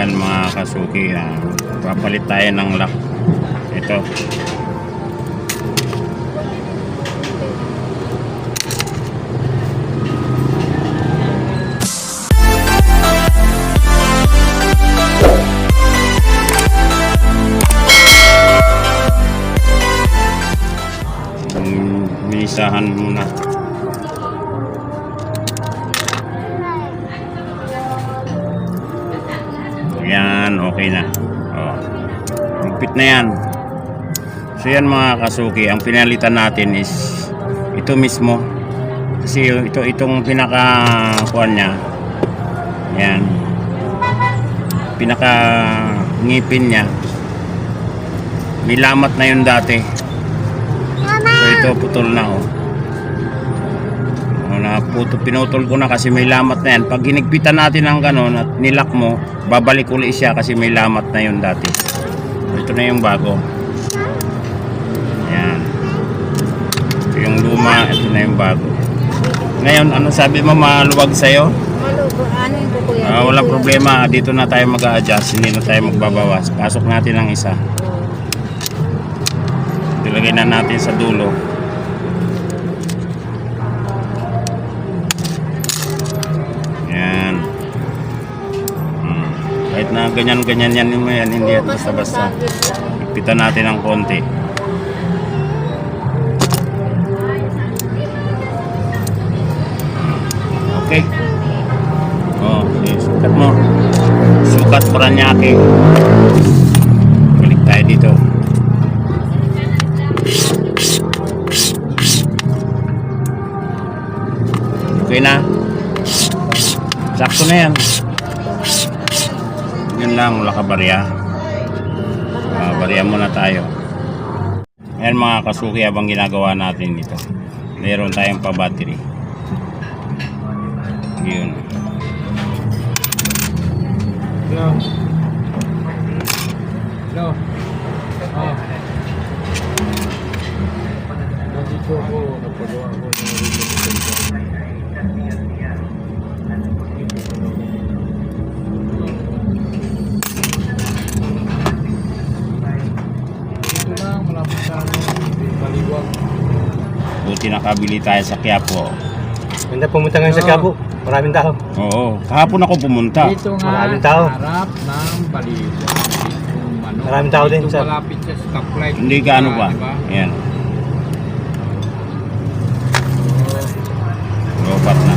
Ayan mga kasuki, papalit tayo ng lock. Ito. Minisahan muna. Yan, okay na. Lupit na yan. So yan mga kasuki, ang pinalitan natin is ito mismo. Kasi itong pinaka kuan niya. Yan. Pinaka ngipin niya. May lamat na yun dati. So ito putol na pinutol ko na kasi may lamat na yan. Pag hinigpitan natin ng ganon at nilak mo, babalik uli siya kasi may lamat na yun dati. Ito na yung bago. Yan. Ito yung luma, ito na yung bago. Ngayon, ano sabi mo, maluwag sa'yo? Maluwag. Ano yung kukuya? Walang problema. Dito na tayo mag-a-adjust. Hindi na tayo magbabawas. Pasok natin ang isa. Ilagay na natin sa dulo. Yan. Kahit na ganyan-ganyan yan, hindi yan basta-basta. Ipitan natin ng konti. Okay. Sukat mo. Sukat Paranaque. Balik tayo dito. Okay na. Sakto na yan. Yun lang, wala ka barya. Barya muna tayo. Ayan mga kasuki, habang ginagawa natin dito, meron tayong pa-battery. Yun. Hello. Hello. Dito ako, napagawa ko ng dito lang, malapit sa baliwag. Buti nakabili tayo sa Quiapo. Ganda pumunta ngayon sa Quiapo. Maraming tao. Oo, kahapon ako pumunta. Dito nga, Maraming tao. harap ng baliwag. Maraming tao din, dito sir. malapit sa stoplight. Hindi gaano pa. Diba? Ayan. Lobat na.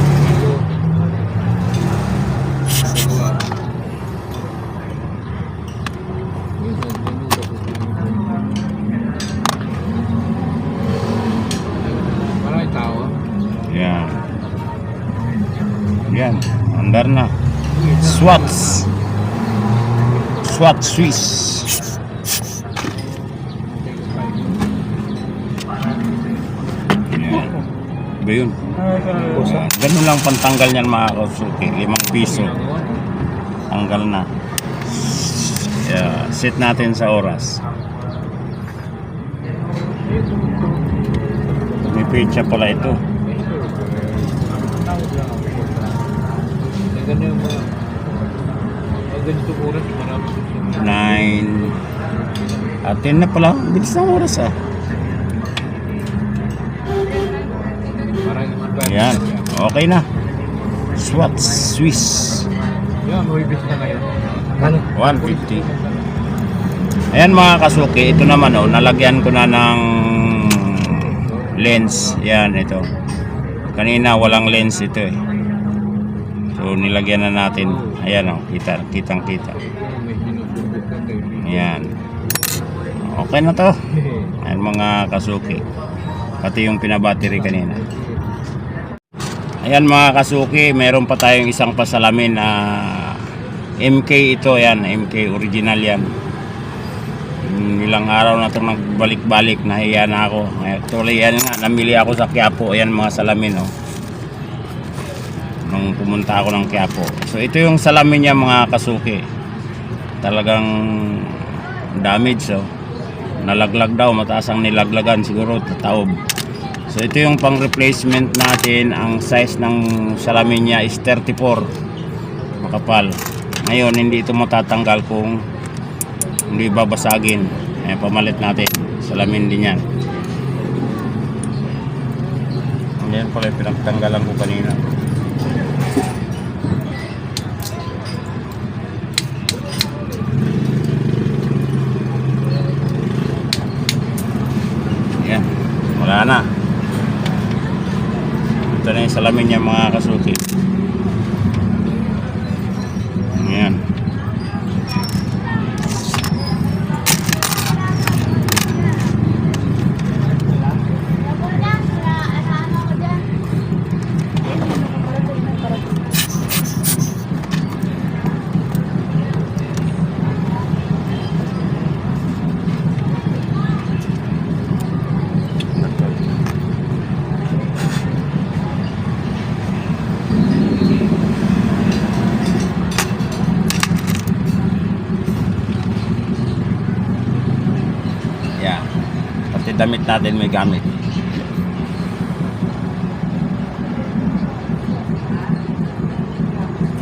Maraming tao. Yan. Yan. Andar na. Swats. SWAT Swiss. Yan. Ba yun? Ganun lang pantanggal niyan mga kasuki. 5 piso. Tanggal na. Yeah. Set natin sa oras. May pecha pala ito. Ganito oras, marami. 9 at 10 na pala. Bilis na oras Ayan. Okay na. SWAT Swiss. Yan, huwibis na ngayon. Ano? 150. Ayan mga kasuki. Ito naman nalagyan ko na ng lens. Yan ito. Kanina walang lens ito So nilagyan na natin. Ayan kitang kita. Ayan. Okay na to. Ayan mga kasuki. Pati yung pinabattery kanina. Ayan mga kasuki, meron pa tayong isang pasalamin na MK ito. Ayan, MK original yan. Ilang araw na itong nagbalik-balik, nahiya na ako. Tuloy yan nga, namili ako sa Quiapo. Ayan mga salamin nung pumunta ako ng Quiapo. So ito yung salamin niya mga kasuki. Talagang damage nalaglag daw, mataas ang nilaglagan, siguro tataob. So ito yung pang replacement natin. Ang size ng salamin niya is 34, makapal. Ngayon, hindi ito matatanggal kung hindi babasagin. Ayan, pamalit natin. Salamin din yan. Yan pala yung pinagtanggalan ko kanina. Yan, wala na. Ito na yung salamin niya mga kasuki. Yan. Yan. Pati damit natin may gamit.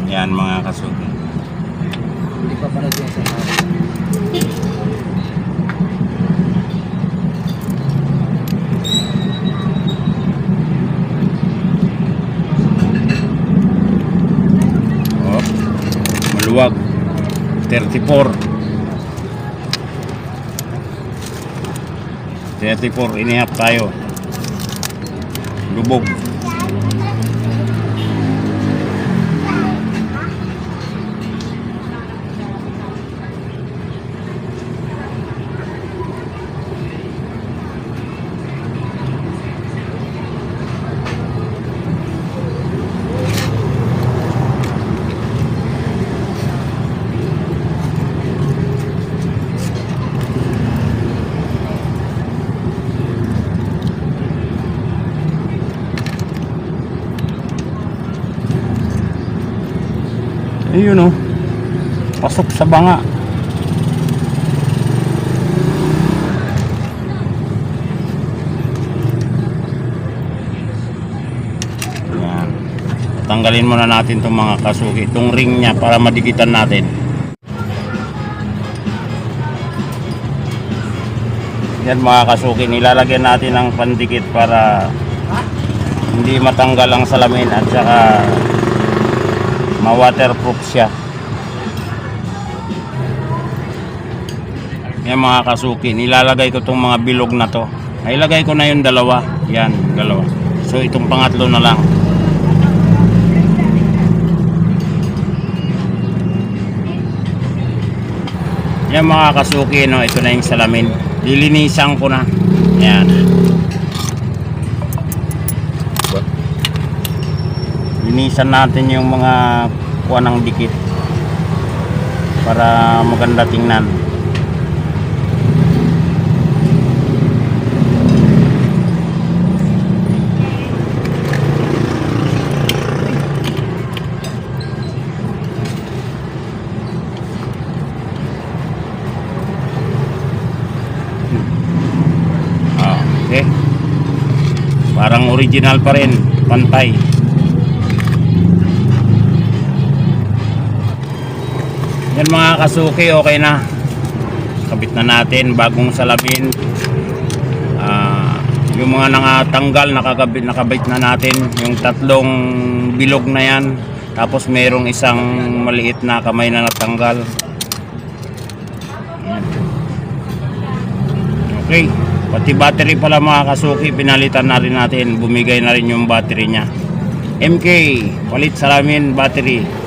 Yan mga kasuki. Hindi pa pala dyan sa tao. Oh, maluwag. 34 inihap tayo. Lubog. Ayun oh. Pasok sa banga. Yan. Tanggalin muna natin itong mga kasuki, itong ring niya para madikitan natin. Yan mga kasuki, nilalagyan natin ng pandikit para hindi matanggal ang salamin at saka ma-waterproof siya. Yan mga kasuki, nilalagay ko itong mga bilog na to. Nailagay ko na yung dalawa. Yan, dalawa. So itong pangatlo na lang. Yan mga kasuki, no, ito na yung salamin. Lilinisan ko na. Yan. Linisan natin yung mga kuha ng dikit para maganda tingnan. Okay. Parang original pa rin, pantay. Yan mga kasuki, okay na. Kabit na natin bagong salamin. Yung mga nakatanggal, nakabit na natin. Yung tatlong bilog na yan. Tapos mayroong isang maliit na kamay na natanggal. Yan. Okay. Pati battery pala mga kasuki, pinalitan na rin natin. Bumigay na rin yung battery niya. MK, palit salamin battery.